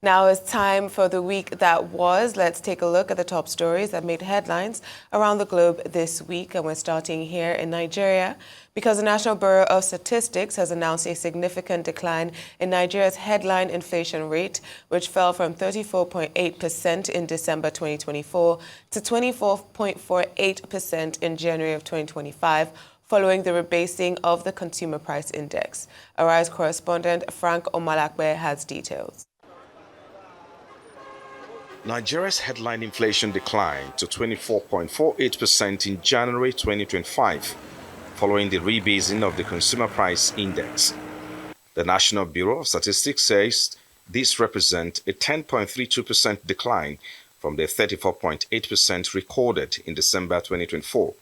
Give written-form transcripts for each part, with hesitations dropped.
Now it's time for the week that was. Let's take a look at the top stories that made headlines around the globe this week. And we're starting here in Nigeria because the National Bureau of Statistics has announced a significant decline in Nigeria's headline inflation rate, which fell from 34.8% in December 2024 to 24.48% in January of 2025, following the rebasing of the Consumer Price Index. Arise correspondent Frank Omalakwe has details. Nigeria's headline inflation declined to 24.48% in January 2025, following the rebasing of the Consumer Price Index. The National Bureau of Statistics says this represents a 10.32% decline from the 34.8% recorded in December 2024.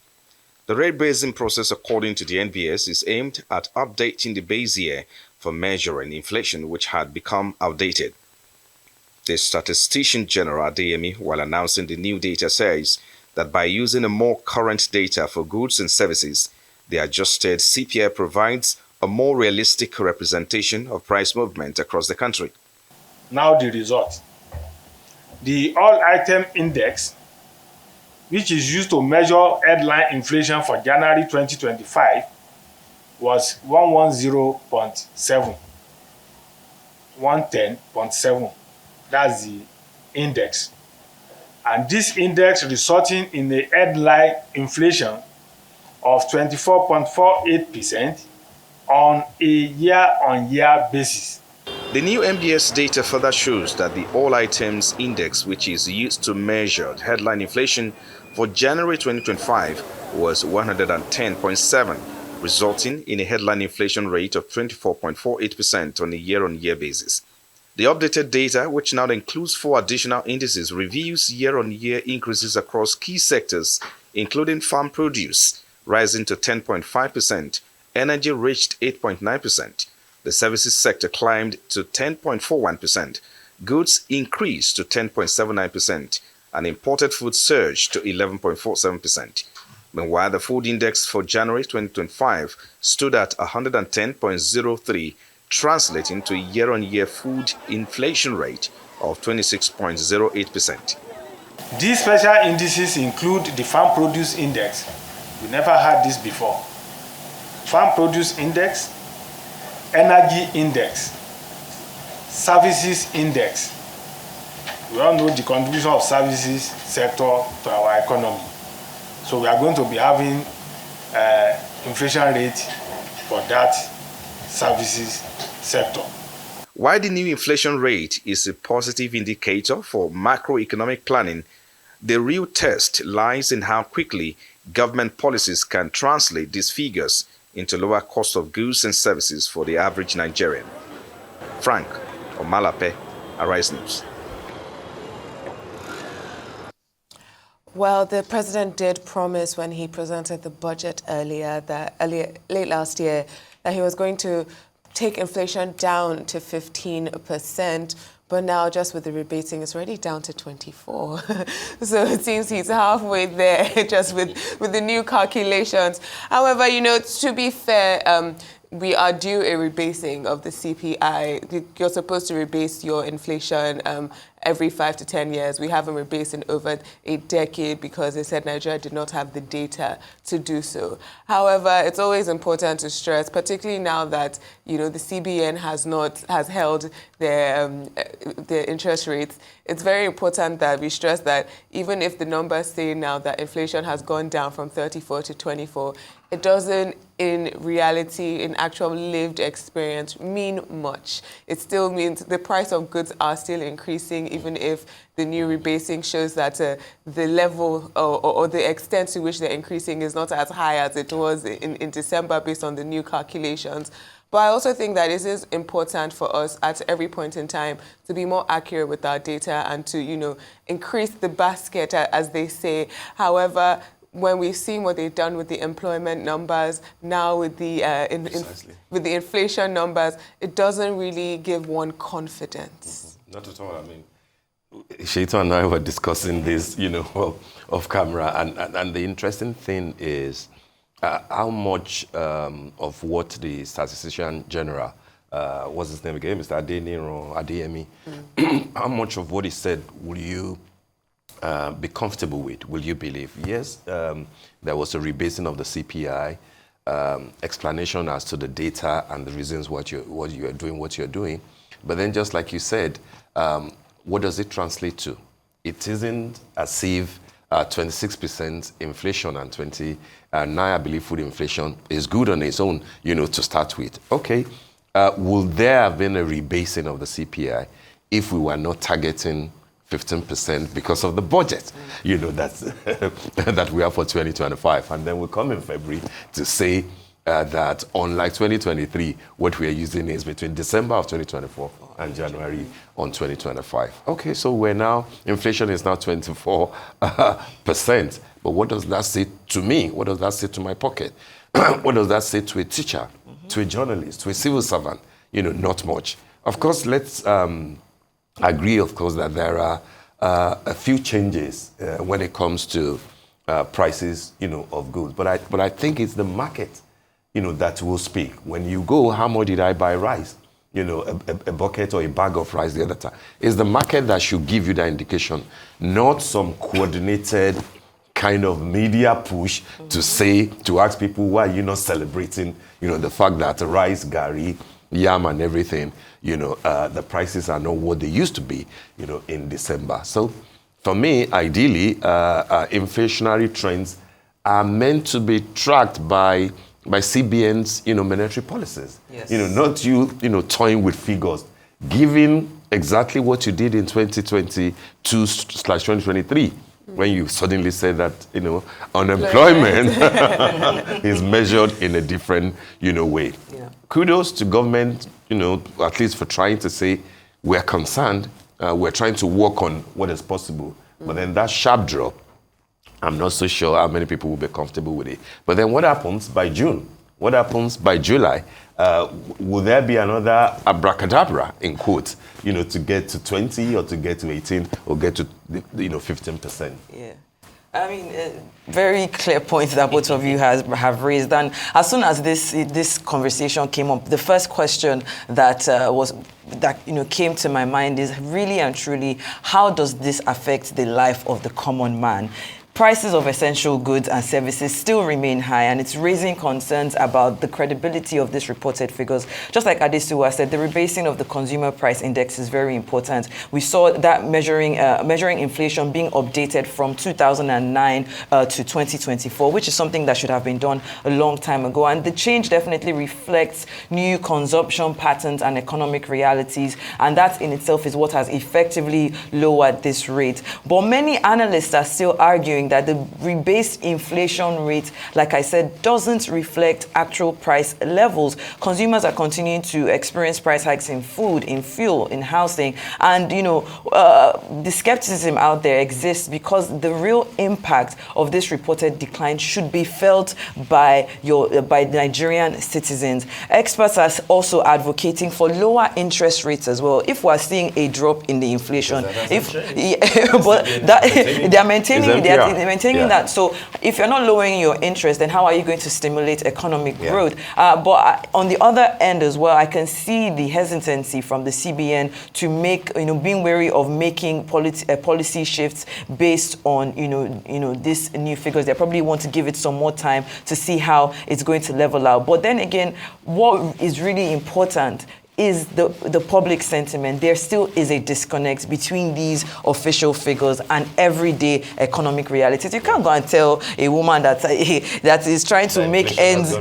The rebasing process, according to the NBS, is aimed at updating the base year for measuring inflation, which had become outdated. The Statistician General Adeyemi, while announcing the new data, says that by using a more current data for goods and services, the adjusted CPI provides a more realistic representation of price movement across the country. Now the result. The all-item index, which is used to measure headline inflation for January 2025, was 110.7. 110.7. That's the index. And this index resulting in a headline inflation of 24.48% on a year-on-year basis. The new MBS data further shows that the all items index, which is used to measure headline inflation for January 2025, was 110.7, resulting in a headline inflation rate of 24.48% on a year-on-year basis. The updated data, which now includes 4 additional indices, reviews year-on-year increases across key sectors, including farm produce, rising to 10.5%, energy reached 8.9%, the services sector climbed to 10.41%, goods increased to 10.79%, and imported food surged to 11.47%. Meanwhile, the food index for January 2025 stood at 110.03, translating to a year-on-year food inflation rate of 26.08%. These special indices include the Farm Produce Index. We never had this before. Farm Produce Index, Energy Index, Services Index. We all know the contribution of services sector to our economy. So we are going to be having inflation rate for that services sector. While the new inflation rate is a positive indicator for macroeconomic planning, the real test lies in how quickly government policies can translate these figures into lower cost of goods and services for the average Nigerian. Frank Omalape, Arise News. Well, the president did promise when he presented the budget late last year that he was going to take inflation down to 15%, but now just with the rebasing, it's already down to 24. So it seems he's halfway there just with the new calculations. However, to be fair, we are due a rebasing of the CPI. You're supposed to rebase your inflation every 5 to 10 years. We haven't rebased in over a decade because they said Nigeria did not have the data to do so. However, it's always important to stress, particularly now that the CBN has held their interest rates. It's very important that we stress that even if the numbers say now that inflation has gone down from 34 to 24, it doesn't, in reality, in actual lived experience, mean much. It still means the price of goods are still increasing, even if the new rebasing shows that the level or the extent to which they're increasing is not as high as it was in December based on the new calculations. But I also think that it is important for us at every point in time to be more accurate with our data and to, increase the basket, as they say. However, when we've seen what they've done with the employment numbers, now with the with the inflation numbers, it doesn't really give one confidence. Not at all. I mean, Sheito and I were discussing this, off camera, and the interesting thing is how much of what the Statistician General what's his name again, Mr. Adeyemi, how much of what he said will you be comfortable with? Will you believe? Yes, there was a rebasing of the CPI, explanation as to the data and the reasons what you're doing. But then, just like you said, what does it translate to? It isn't as if 26% inflation and 29, I believe, food inflation is good on its own, to start with. Okay, will there have been a rebasing of the CPI if we were not targeting 15% because of the budget, that's, that we have for 2025? And then we'll come in February to say that unlike 2023, what we are using is between December of 2024 and January on 2025. Okay, so inflation is now 24%. But what does that say to me? What does that say to my pocket? What does that say to a teacher, to a journalist, to a civil servant? Not much. Of course, let's agree, of course, that there are a few changes when it comes to prices, of goods. But I think it's the market, that will speak. When you go, how much did I buy rice? A bucket or a bag of rice the other time. It's the market that should give you that indication, not some coordinated kind of media push to ask people, why are you not celebrating, the fact that rice, gari, yam and everything, the prices are not what they used to be, in December. So for me, ideally, inflationary trends are meant to be tracked by CBN's, monetary policies. Yes. Not toying with figures, giving exactly what you did in 2022/2023, when you suddenly said that, unemployment is measured in a different, way. Yeah. Kudos to government, at least for trying to say, we're concerned, we're trying to work on what is possible. But then that sharp drop, I'm not so sure how many people will be comfortable with it. But then what happens by June? What happens by July? Will there be another abracadabra, in quotes, to get to 20 or to get to 18 or get to, 15%? Yeah. I mean, very clear points that both of you have raised. And as soon as this conversation came up, the first question that came to my mind is really and truly, how does this affect the life of the common man? Prices of essential goods and services still remain high, and it's raising concerns about the credibility of these reported figures. Just like Adesuwa said, the rebasing of the consumer price index is very important. We saw that measuring inflation being updated from 2009 to 2024, which is something that should have been done a long time ago. And the change definitely reflects new consumption patterns and economic realities, and that in itself is what has effectively lowered this rate. But many analysts are still arguing that the rebased inflation rate, like I said, doesn't reflect actual price levels. Consumers are continuing to experience price hikes in food, in fuel, in housing. And, the skepticism out there exists because the real impact of this reported decline should be felt by Nigerian citizens. Experts are also advocating for lower interest rates as well. If we're seeing a drop in the inflation, they're maintaining that. So if you're not lowering your interest, then how are you going to stimulate economic growth? But on the other end as well, I can see the hesitancy from the CBN to make, being wary of making policy shifts based on, these new figures. They probably want to give it some more time to see how it's going to level out. But then again, what is really important is the public sentiment. There still is a disconnect between these official figures and everyday economic realities. You can't go and tell a woman that is trying to make ends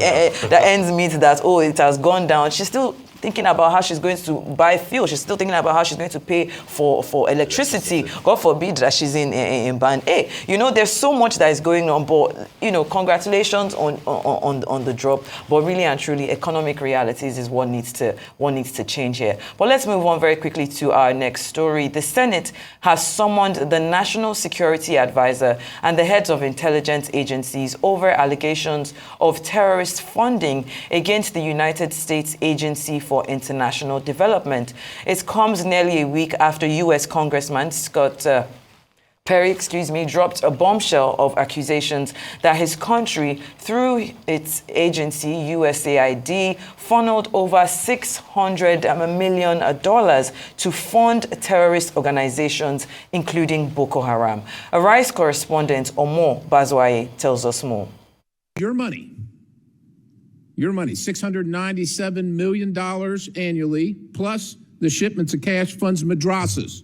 meet that, it has gone down. She's still thinking about how she's going to buy fuel. She's still thinking about how she's going to pay for electricity. God forbid that she's in band A. There's so much that is going on, but, congratulations on the drop. But really and truly, economic realities is what needs to change here. But let's move on very quickly to our next story. The Senate has summoned the National Security Advisor and the heads of intelligence agencies over allegations of terrorist funding against the United States Agency for International Development. It comes nearly a week after U.S. Congressman Scott Perry, dropped a bombshell of accusations that his country, through its agency, USAID, funneled over $600 million to fund terrorist organizations, including Boko Haram. A Rice correspondent, Omo Bazwaye, tells us more. Your money, $697 million annually, plus the shipments of cash funds madrasas,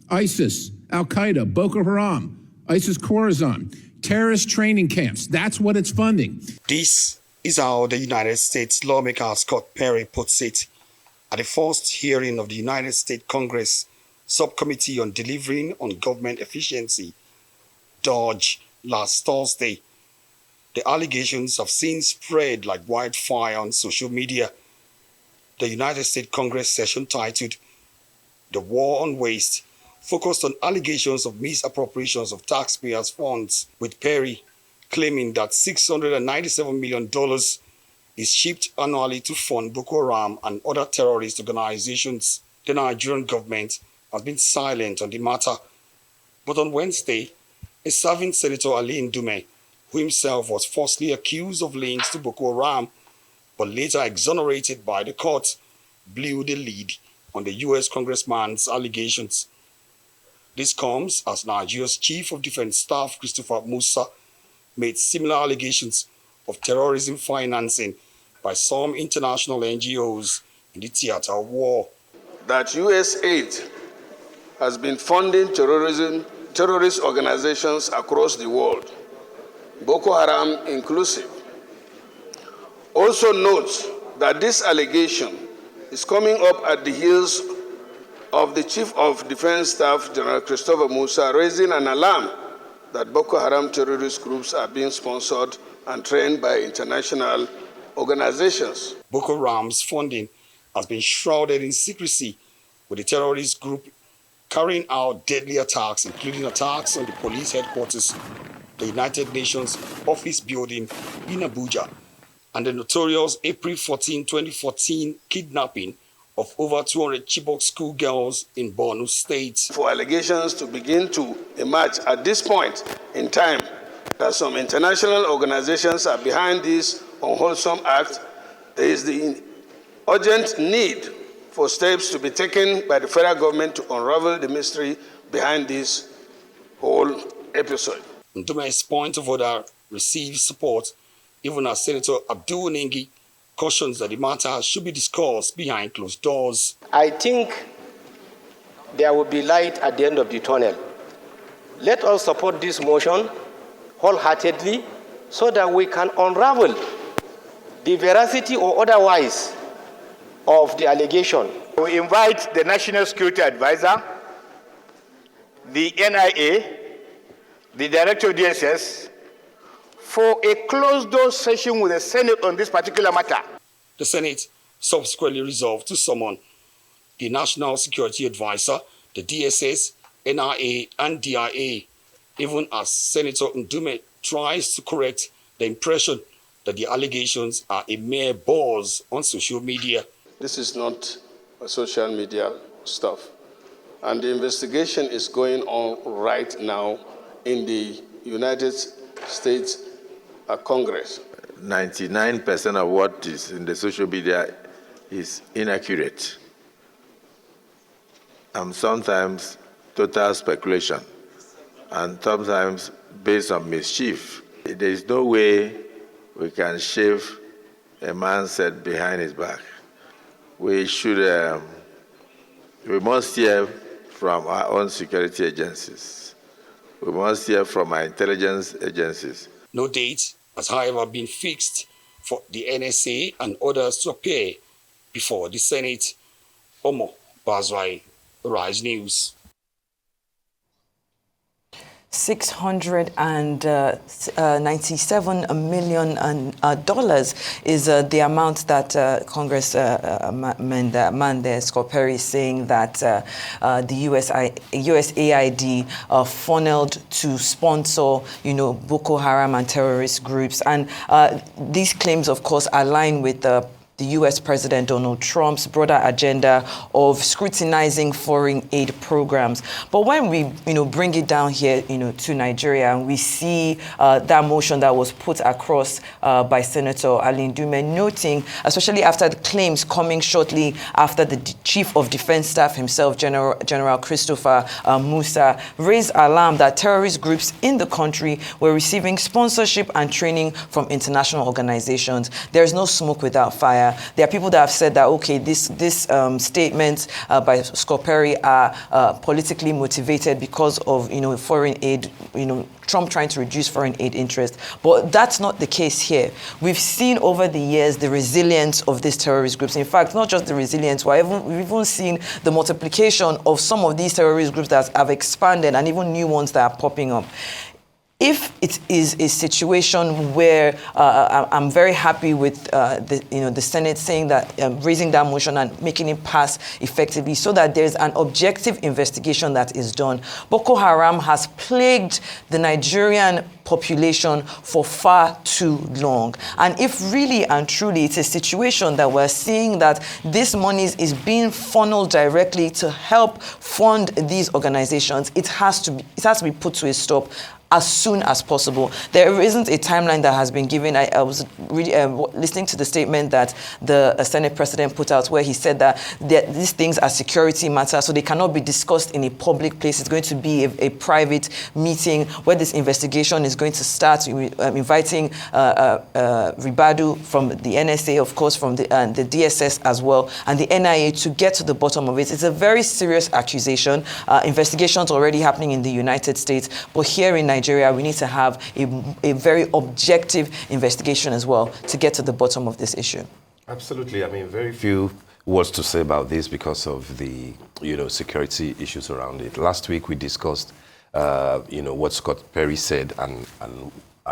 ISIS, Al-Qaeda, Boko Haram, ISIS Khorasan, terrorist training camps. That's what it's funding. This is how the United States lawmaker Scott Perry puts it at the first hearing of the United States Congress Subcommittee on Delivering on Government Efficiency, DOGE, last Thursday. The allegations have since spread like wildfire on social media. The United States Congress session titled "The War on Waste" focused on allegations of misappropriations of taxpayers' funds, with Perry claiming that $697 million is shipped annually to fund Boko Haram and other terrorist organizations. The Nigerian government has been silent on the matter. But on Wednesday, a serving Senator Ali Ndume, who himself was falsely accused of links to Boko Haram, but later exonerated by the court, blew the lead on the U.S. congressman's allegations. This comes as Nigeria's Chief of Defense Staff, Christopher Musa, made similar allegations of terrorism financing by some international NGOs in the theater of war. That USAID has been funding terrorist organizations across the world, Boko Haram inclusive. Also note that this allegation is coming up at the heels of the Chief of Defense Staff, General Christopher Musa, raising an alarm that Boko Haram terrorist groups are being sponsored and trained by international organizations. Boko Haram's funding has been shrouded in secrecy, with the terrorist group carrying out deadly attacks, including attacks on the police headquarters, the United Nations office building in Abuja, and the notorious April 14, 2014 kidnapping of over 200 Chibok schoolgirls in Borno State. For allegations to begin to emerge at this point in time that some international organizations are behind this unwholesome act, there is the urgent need for steps to be taken by the federal government to unravel the mystery behind this whole episode. Ndume's point of order received support, even as Senator Abdul Nengi cautions that the matter should be discussed behind closed doors. I think there will be light at the end of the tunnel. Let us support this motion wholeheartedly so that we can unravel the veracity or otherwise of the allegation. We invite the National Security Advisor, the NIA, the Director of DSS, for a closed-door session with the Senate on this particular matter. The Senate subsequently resolved to summon the National Security Advisor, the DSS, NIA, and DIA, even as Senator Ndume tries to correct the impression that the allegations are a mere buzz on social media. This is not a social media stuff. And the investigation is going on right now in the United States Congress. 99% of what is in the social media is inaccurate. And sometimes total speculation, and sometimes based on mischief. There is no way we can shave a man's head behind his back. We must hear from our own security agencies. We must hear from our intelligence agencies. No date has, however, been fixed for the NSA and others to appear before the Senate. Omo Bazwaye, Rise News. $697 million is the amount that Congressman there, Scott Perry, is saying that the USAID funneled to sponsor, Boko Haram and terrorist groups. And these claims, of course, align with the the U.S. President Donald Trump's broader agenda of scrutinizing foreign aid programs. But when we, bring it down here, to Nigeria, and we see that motion that was put across by Senator Ali Ndume, noting, especially after the claims coming shortly after the Chief of Defense Staff himself, General Christopher Musa, raised alarm that terrorist groups in the country were receiving sponsorship and training from international organizations. There's no smoke without fire. There are people that have said that, okay, this statements by Scott Perry are politically motivated because of, foreign aid, Trump trying to reduce foreign aid interest. But that's not the case here. We've seen over the years the resilience of these terrorist groups. In fact, not just the resilience, we've even seen the multiplication of some of these terrorist groups that have expanded and even new ones that are popping up. If it is a situation where I'm very happy with the Senate saying that raising that motion and making it pass effectively, so that there's an objective investigation that is done. Boko Haram has plagued the Nigerian population for far too long. And if really and truly it's a situation that we're seeing that this money is being funneled directly to help fund these organizations, it has to be put to a stop as soon as possible. There isn't a timeline that has been given. I was really listening to the statement that the Senate President put out, where he said that these things are security matters, so they cannot be discussed in a public place. It's going to be a private meeting where this investigation is going to start, inviting Ribadu from the NSA, of course, from the DSS as well, and the NIA to get to the bottom of it. It's a very serious accusation. Investigations already happening in the United States, but here in Nigeria, we need to have a very objective investigation as well to get to the bottom of this issue. Absolutely. I mean, very few words to say about this because of the, security issues around it. Last week we discussed, what Scott Perry said and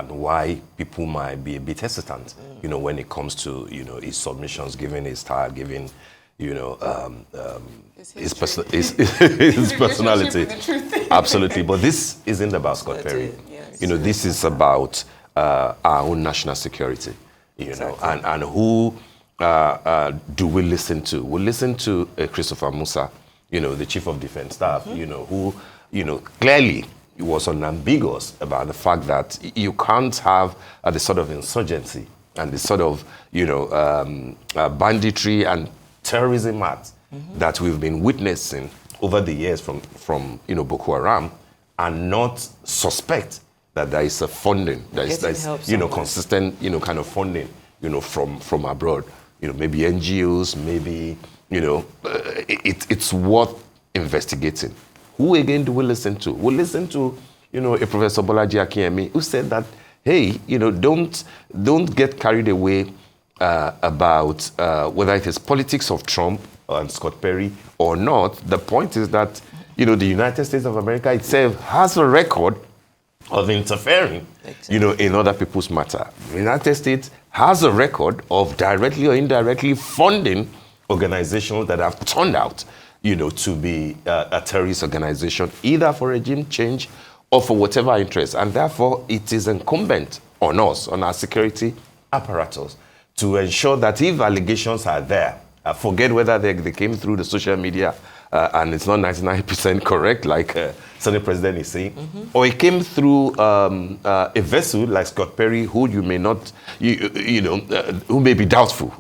why people might be a bit hesitant, when it comes to, his submissions, given his style, given, his personality. Absolutely. But this isn't about Scott Perry. This is about our own national security, and who do we listen to? We listen to Christopher Musa, the Chief of Defense Staff, who, clearly was unambiguous about the fact that you can't have the sort of insurgency and the sort of, banditry and terrorism acts that we've been witnessing over the years from Boko Haram, and not suspect that there is a funding, there is consistent, kind of funding, from abroad. Maybe NGOs, maybe, it's worth investigating. Who again do we listen to? We listen to, a Professor Bolaji Akinyemi, who said that, hey, don't get carried away about whether it is politics of Trump and Scott Perry or not. The point is that, the United States of America itself has a record of interfering, in other people's matter. The United States has a record of directly or indirectly funding organizations that have turned out, to be a terrorist organization, either for regime change or for whatever interest. And therefore, it is incumbent on us, on our security apparatus, to ensure that if allegations are there, forget whether they came through the social media and it's not 99% correct, like Senate President is saying, or it came through a vessel like Scott Perry, who you may not, who may be doubtful.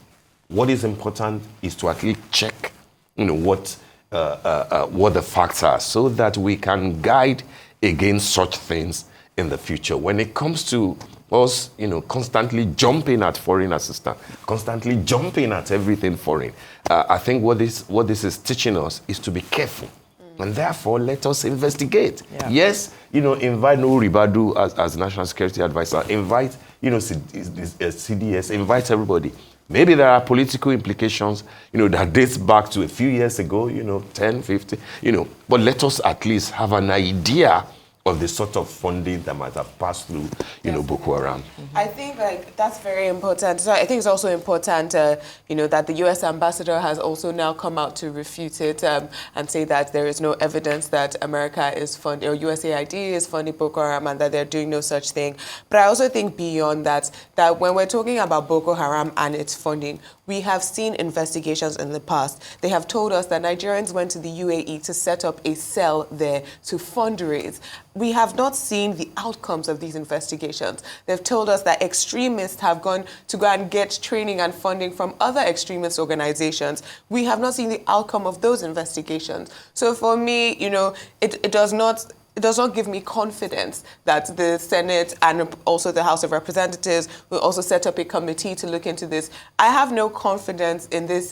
What is important is to at least check, what the facts are, so that we can guide against such things in the future. When it comes to us, constantly jumping at foreign assistance, constantly jumping at everything foreign, I think what this is teaching us is to be careful. And therefore, let us investigate. Yeah. Yes, invite Nuhu Ribadu as National Security Advisor, invite, CDS, invite everybody. Maybe there are political implications, that dates back to a few years ago, 10, 15, but let us at least have an idea of the sort of funding that might have passed through, Boko Haram. I think that's very important. So I think it's also important, that the U.S. ambassador has also now come out to refute it and say that there is no evidence that America is funding, or USAID is funding Boko Haram, and that they're doing no such thing. But I also think beyond that when we're talking about Boko Haram and its funding, we have seen investigations in the past. They have told us that Nigerians went to the UAE to set up a cell there to fundraise. We have not seen the outcomes of these investigations. They've told us that extremists have gone to go and get training and funding from other extremist organizations. We have not seen the outcome of those investigations. So for me, you know, it does not give me confidence that the Senate and also the House of Representatives will also set up a committee to look into this. I have no confidence in this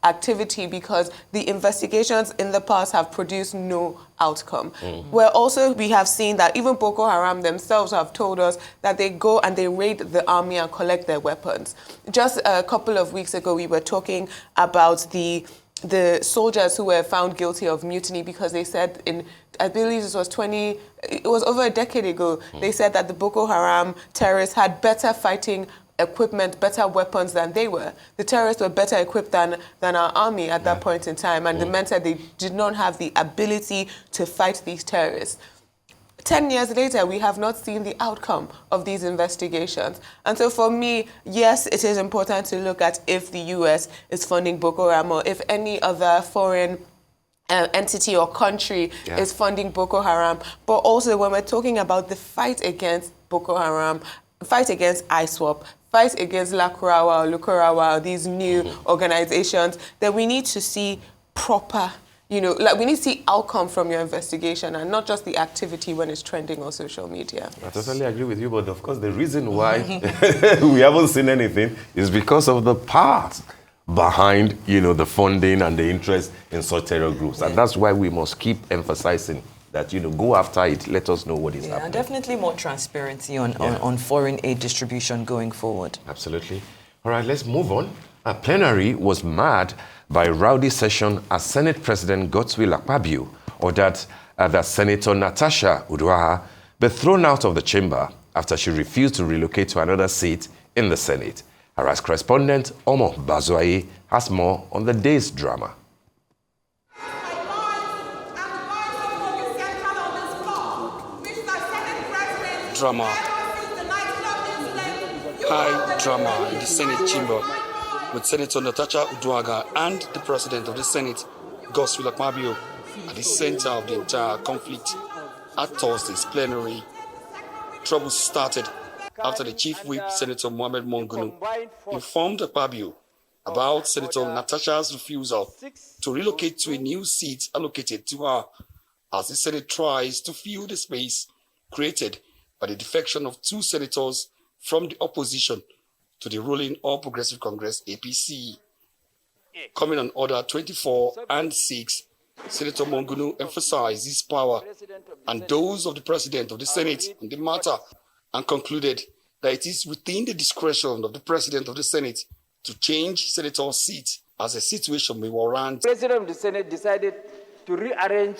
activity because the investigations in the past have produced no outcome. We have seen that even Boko Haram themselves have told us that they go and they raid the army and collect their weapons. Just a couple of weeks ago, we were talking about the soldiers who were found guilty of mutiny because they said I believe it was over a decade ago, they said that the Boko Haram terrorists had better fighting equipment, better weapons than they were. The terrorists were better equipped than our army at that point in time, and the men said they did not have the ability to fight these terrorists. 10 years later, we have not seen the outcome of these investigations. And so for me, yes, it is important to look at if the US is funding Boko Haram or if any other foreign entity or country is funding Boko Haram. But also when we're talking about the fight against Boko Haram, fight against ISWAP, fight against Lakurawa or Lukurawa, these new organizations, then we need to see proper, we need to see outcome from your investigation and not just the activity when it's trending on social media. I totally agree with you, but of course the reason why we haven't seen anything is because of the part behind, the funding and the interest in such terror groups. And that's why we must keep emphasizing that, go after it, let us know what is happening. And definitely more transparency on foreign aid distribution going forward. Absolutely. All right, let's move on. A plenary was marred by a rowdy session as Senate President Godswill Akpabio ordered that Senator Natasha Uduaghan be thrown out of the chamber after she refused to relocate to another seat in the Senate. Our correspondent Omo Bazoaye has more on the day's drama. Drama. High drama in the Senate chamber with Senator Natasha Uduaghan and the President of the Senate, Godswill Akpabio, at the center of the entire conflict. At Thursday's plenary, trouble started after the Chief Whip, Senator Mohammed Mongunu, informed Akpabio about Senator Natasha's refusal to relocate to a new seat allocated to her as the Senate tries to fill the space created by the defection of two senators from the opposition to the ruling All Progressive Congress, APC. Coming on Order 24 and 6, Senator Mongunu emphasized his power and those of the President of the Senate in the matter and concluded that it is within the discretion of the President of the Senate to change Senator's seat as a situation may warrant. The President of the Senate decided to rearrange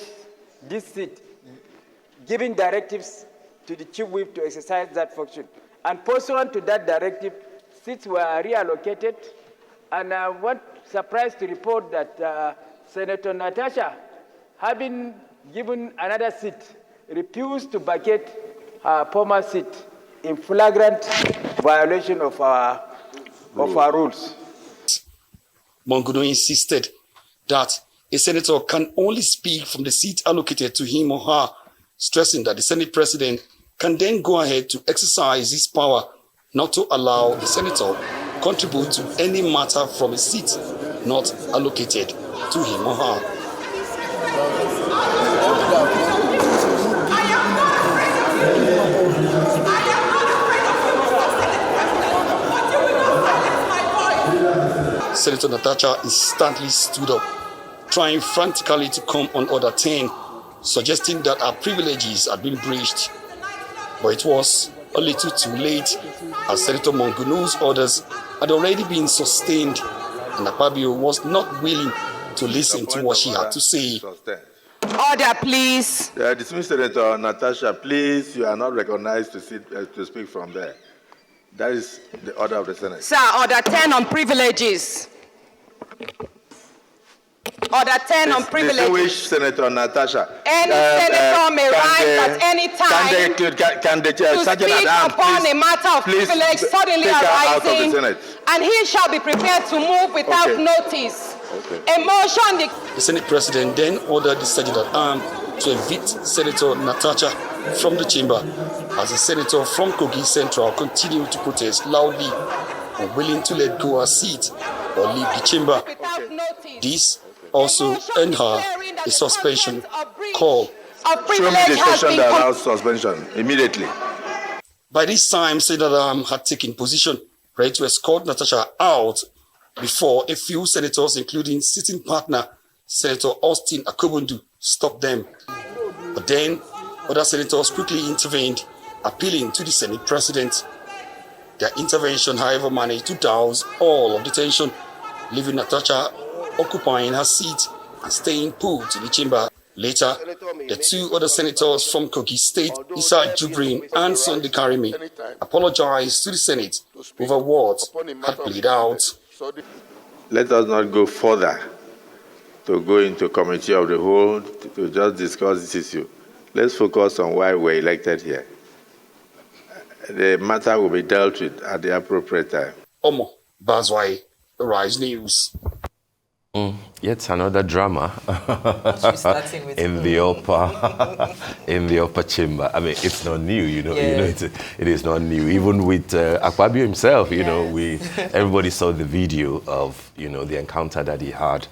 this seat, giving directives to the Chief Whip to exercise that function. And pursuant to that directive, seats were reallocated. And I was surprised to report that Senator Natasha, having given another seat, refused to vacate her former seat in flagrant violation of our rules. Mongunu insisted that a senator can only speak from the seat allocated to him or her, stressing that the Senate President can then go ahead to exercise his power not to allow the senator contribute to any matter from a seat not allocated to him or her. Senator Natasha instantly stood up, trying frantically to come on Order 10, suggesting that her privileges had been breached. But it was a little too late, as Senator Mongunu's orders had already been sustained, and Akpabio was not willing to listen to what she had to say. Order, please. Dismiss Senator Natasha, please. You are not recognized to speak from there. That is the order of the Senate. Sir, Order 10 on privileges. Order 10 on privilege. Distinguished Senator Natasha. Any senator may rise at any time can the to Sergeant speak at Arms upon a matter of privilege suddenly arising, and he shall be prepared to move without notice. A motion. The Senate President then ordered the Sergeant at Arms to evict Senator Natasha from the chamber as the senator from Kogi Central continued to protest loudly, unwilling to let go her seat or leave the chamber. This also earned her a suspension call. Show me the session that allows suspension immediately. By this time, Senator Adam had taken position, ready to escort Natasha out before a few senators, including sitting partner Senator Austin Akobundu, stopped them. But then, other senators quickly intervened, appealing to the Senate President. Their intervention, however, managed to douse all of the tension, leaving Natasha occupying her seat and staying put in the chamber. Later, the two other senators from Kogi State, Issa Jubrin and Sunday Karimi, apologized to the Senate over what had played out. Let us not go further to go into committee of the whole to just discuss this issue. Let's focus on why we're elected here. The matter will be dealt with at the appropriate time. Omo Bazwai, Rise News. Yet another drama in the upper chamber. I mean, it's not new, you know. It is not new. Even with Akpabio himself, you know, everybody saw the video of the encounter that he had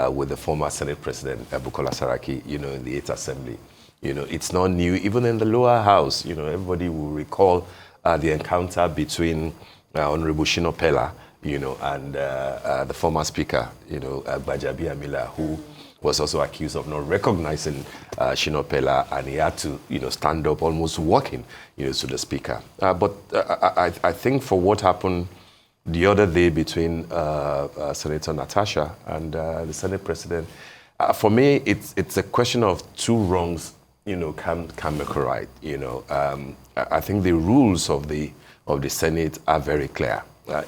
with the former Senate President Bukola Saraki, in the 8th Assembly. It's not new. Even in the lower house, everybody will recall the encounter between Honorable Shino Pella, and the former speaker, Bajabi Amila, who was also accused of not recognizing Shino Pella, and he had to, stand up, almost walking, to the speaker. But I think for what happened the other day between Senator Natasha and the Senate President, for me, it's a question of two wrongs, can make a right. I think the rules of the Senate are very clear.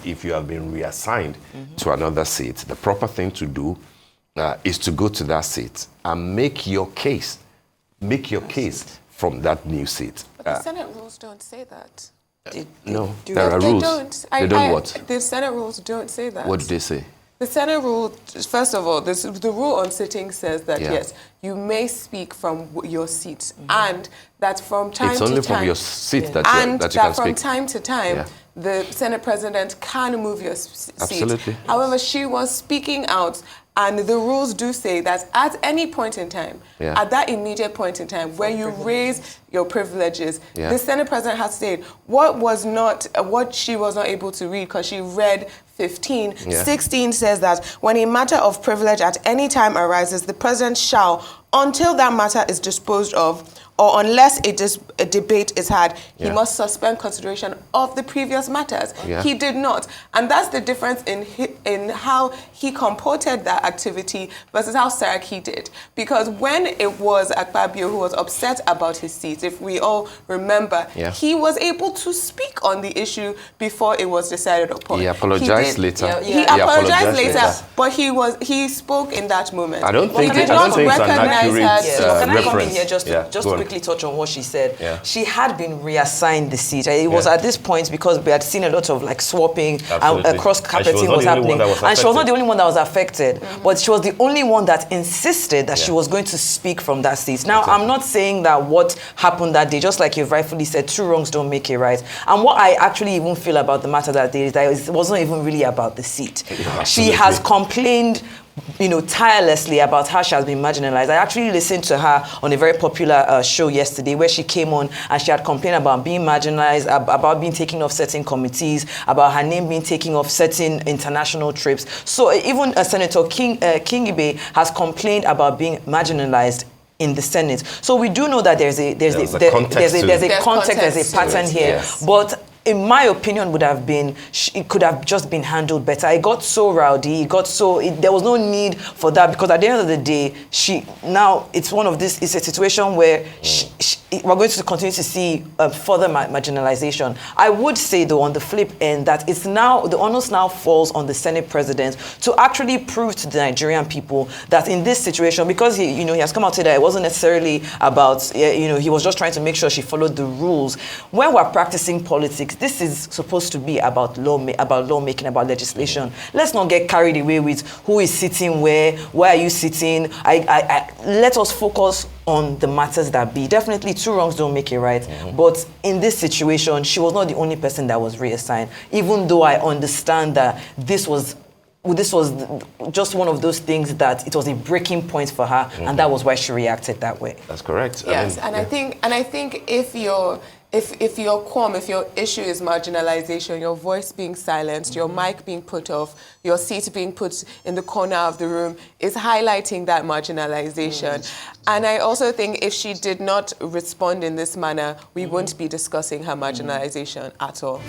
If you have been reassigned to another seat, the proper thing to do is to go to that seat and make your case from that new seat. But the Senate rules don't say that. No, there are rules. They don't what? The Senate rules don't say that. What do they say? The Senate rule, first of all, the rule on sitting says that, yes, you may speak from your seat, and that from time to time... It's only from your seat that you can speak. And that from time to time, the Senate President can move your seat. Absolutely. However, she was speaking out, and the rules do say that at any point in time, at that immediate point in time, when you raise your privileges, the Senate President has said what she was not able to read because she read 15. 16 says that when a matter of privilege at any time arises, the President shall, until that matter is disposed of, or unless a debate is had, he must suspend consideration of the previous matters. He did not. And that's the difference in how he comported that activity versus how Saraki did. Because when it was Akpabio who was upset about his seat, if we all remember, he was able to speak on the issue before it was decided upon. He apologized later. He apologized later, but he spoke in that moment. I don't think it's an accurate Can I come in reference. here just to quickly touch on what she said? She had been reassigned the seat. It was at this point because we had seen a lot of swapping and cross-carpeting was happening. And she was not the only one that was affected, but she was the only one that insisted that she was going to speak from that seat. Now, I'm not saying that what happened that day, just like you've rightfully said, two wrongs don't make it right. And what I actually even feel about the matter that day is that it wasn't even really about the seat. She has complained tirelessly about how she has been marginalized. I actually listened to her on a very popular show yesterday where she came on and she had complained about being marginalized, about being taken off certain committees, about her name being taken off certain international trips. So even Senator Kingibe has complained about being marginalized in the Senate. So we do know that there's a context, there's a pattern here. But in my opinion, it could have just been handled better. It got so rowdy, there was no need for that, because at the end of the day, it's a situation where we're going to continue to see further marginalization. I would say, though, on the flip end, that it's now, the onus now falls on the Senate president to actually prove to the Nigerian people that in this situation, because he has come out today, it wasn't necessarily about, he was just trying to make sure she followed the rules. When we're practicing politics, this is supposed to be about lawmaking, about legislation. Let's not get carried away with who is sitting where are you sitting. Let us focus on the matters that be. Definitely, two wrongs don't make it right. But in this situation, she was not the only person that was reassigned, even though I understand that this was just one of those things that it was a breaking point for her, and that was why she reacted that way. That's correct. Yes, I think if your qualm, if your issue is marginalization, your voice being silenced, your mic being put off, your seat being put in the corner of the room, is highlighting that marginalization. And I also think if she did not respond in this manner, we wouldn't be discussing her marginalization at all.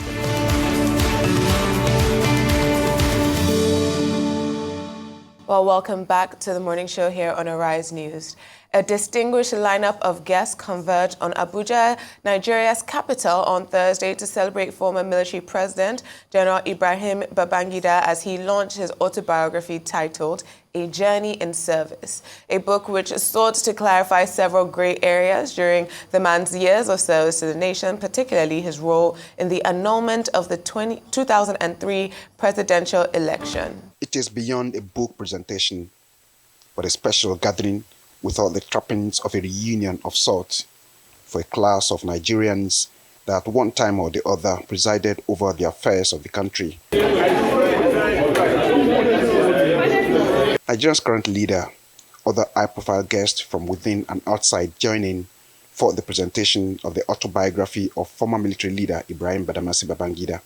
Well, welcome back to the morning show here on Arise News. A distinguished lineup of guests converged on Abuja, Nigeria's capital, on Thursday to celebrate former military president General Ibrahim Babangida as he launched his autobiography titled A Journey in Service, a book which sought to clarify several gray areas during the man's years of service to the nation, particularly his role in the annulment of the 2003 presidential election. It is beyond a book presentation, but a special gathering without the trappings of a reunion of sorts for a class of Nigerians that at one time or the other presided over the affairs of the country. Nigeria's current leader, other high-profile guests from within and outside joining for the presentation of the autobiography of former military leader Ibrahim Badamasi Babangida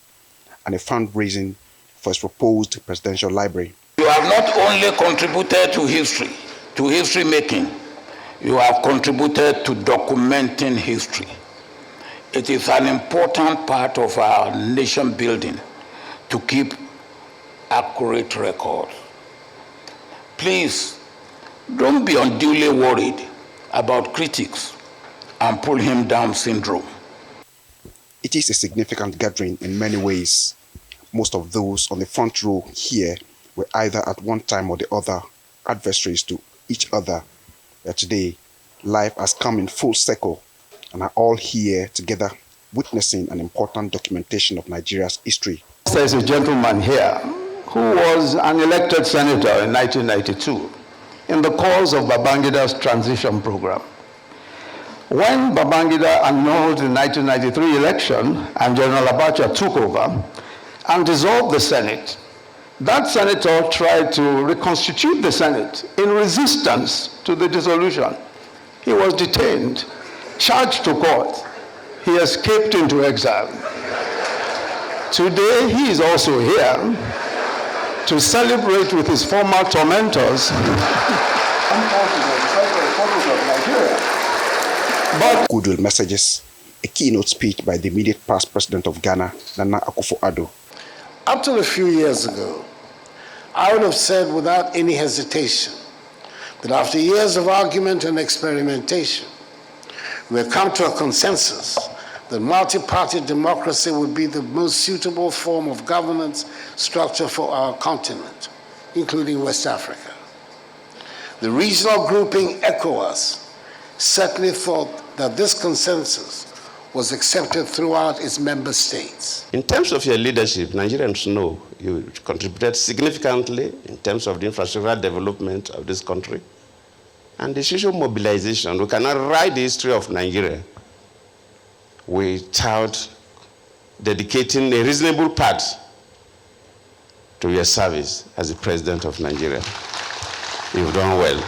and a fundraising for his proposed presidential library. You have not only contributed to history making, you have contributed to documenting history. It is an important part of our nation building to keep accurate records. Please, don't be unduly worried about critics and pull him down syndrome. It is a significant gathering in many ways. Most of those on the front row here were either at one time or the other adversaries to each other. But today, life has come in full circle and are all here together witnessing an important documentation of Nigeria's history. There's a gentleman here who was an elected senator in 1992 in the course of Babangida's transition program. When Babangida annulled the 1993 election and General Abacha took over and dissolved the Senate, that senator tried to reconstitute the Senate in resistance to the dissolution. He was detained, charged to court. He escaped into exile. Today, he is also here to celebrate with his former tormentors. But goodwill messages, a keynote speech by the immediate past president of Ghana, Nana Akufo-Addo. Up till a few years ago, I would have said without any hesitation that after years of argument and experimentation, we have come to a consensus that multi-party democracy would be the most suitable form of governance structure for our continent, including West Africa. The regional grouping ECOWAS certainly thought that this consensus was accepted throughout its member states. In terms of your leadership, Nigerians know you contributed significantly in terms of the infrastructural development of this country and the social mobilization. We cannot write the history of Nigeria without dedicating a reasonable part to your service as the president of Nigeria. You've done well.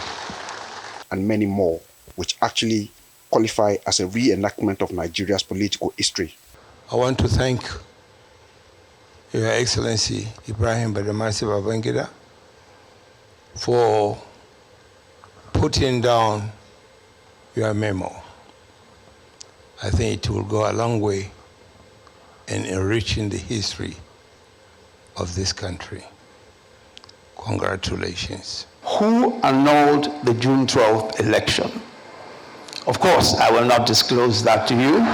And many more, which actually qualify as a reenactment of Nigeria's political history. I want to thank Your Excellency Ibrahim Badamasi Babangida for putting down your memo. I think it will go a long way in enriching the history of this country. Congratulations. Who annulled the June 12th election? Of course, I will not disclose that to you.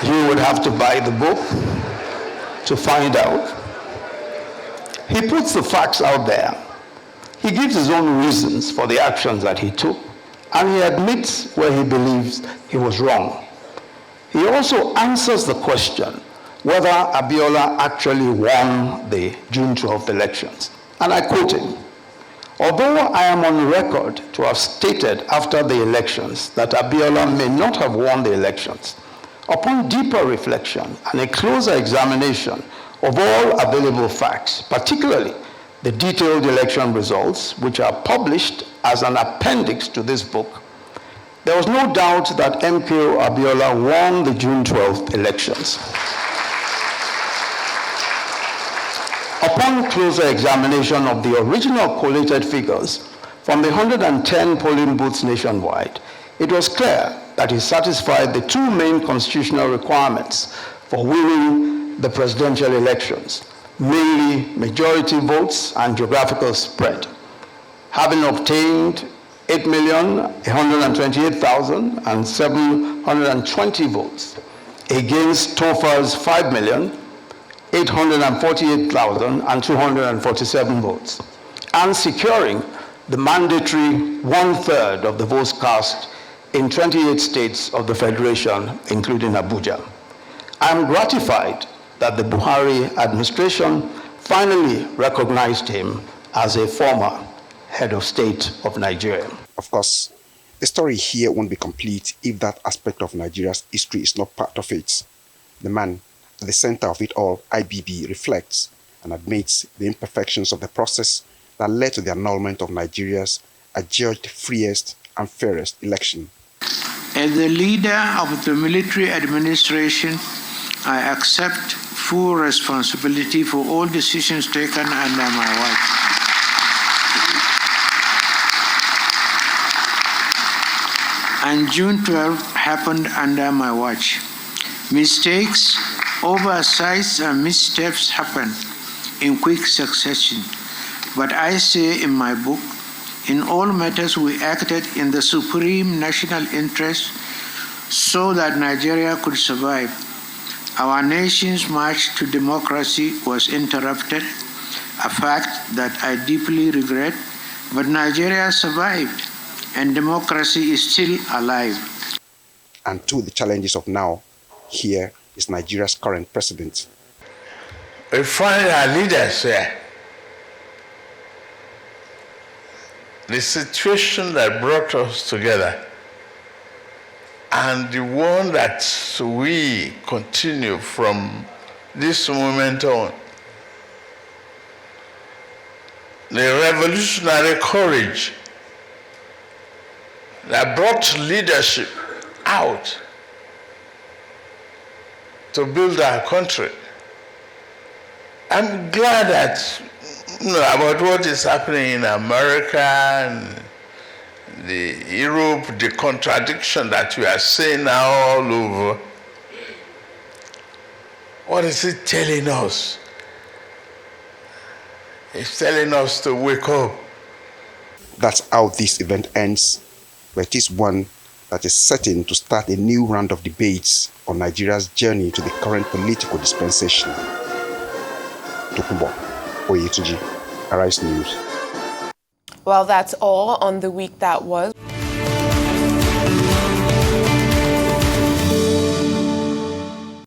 You would have to buy the book to find out. He puts the facts out there. He gives his own reasons for the actions that he took, and he admits where he believes he was wrong. He also answers the question whether Abiola actually won the June 12th elections. And I quote him, "Although I am on record to have stated after the elections that Abiola may not have won the elections, upon deeper reflection and a closer examination of all available facts, particularly the detailed election results, which are published as an appendix to this book, there was no doubt that MKO Abiola won the June 12th elections. Upon closer examination of the original collated figures from the 110 polling booths nationwide, it was clear that he satisfied the two main constitutional requirements for winning the presidential elections, mainly majority votes and geographical spread. Having obtained 8,128,720 votes against TOFA's 5,848,247 votes, and securing the mandatory 1/3 of the votes cast in 28 states of the Federation, including Abuja. I am gratified that the Buhari administration finally recognized him as a former head of state of Nigeria." Of course, the story here won't be complete if that aspect of Nigeria's history is not part of it. The man at the center of it all, IBB, reflects and admits the imperfections of the process that led to the annulment of Nigeria's adjudged freest and fairest election. As the leader of the military administration, I accept full responsibility for all decisions taken under my watch. And June 12 happened under my watch. Mistakes, oversights, and missteps happen in quick succession. But I say in my book, in all matters we acted in the supreme national interest so that Nigeria could survive. Our nation's march to democracy was interrupted, a fact that I deeply regret, but Nigeria survived and democracy is still alive. And to the challenges of now, here is Nigeria's current president. We find our leaders there. The situation that brought us together and the one that we continue from this moment on. The revolutionary courage that brought leadership out to build our country. I'm glad that about what is happening in America and Europe, the contradiction that we are seeing now all over. What is it telling us? It's telling us to wake up. That's how this event ends, but it is one that is certain to start a new round of debates on Nigeria's journey to the current political dispensation. Tokunbo Oyetunji, Arise News. Well, that's all on the week that was.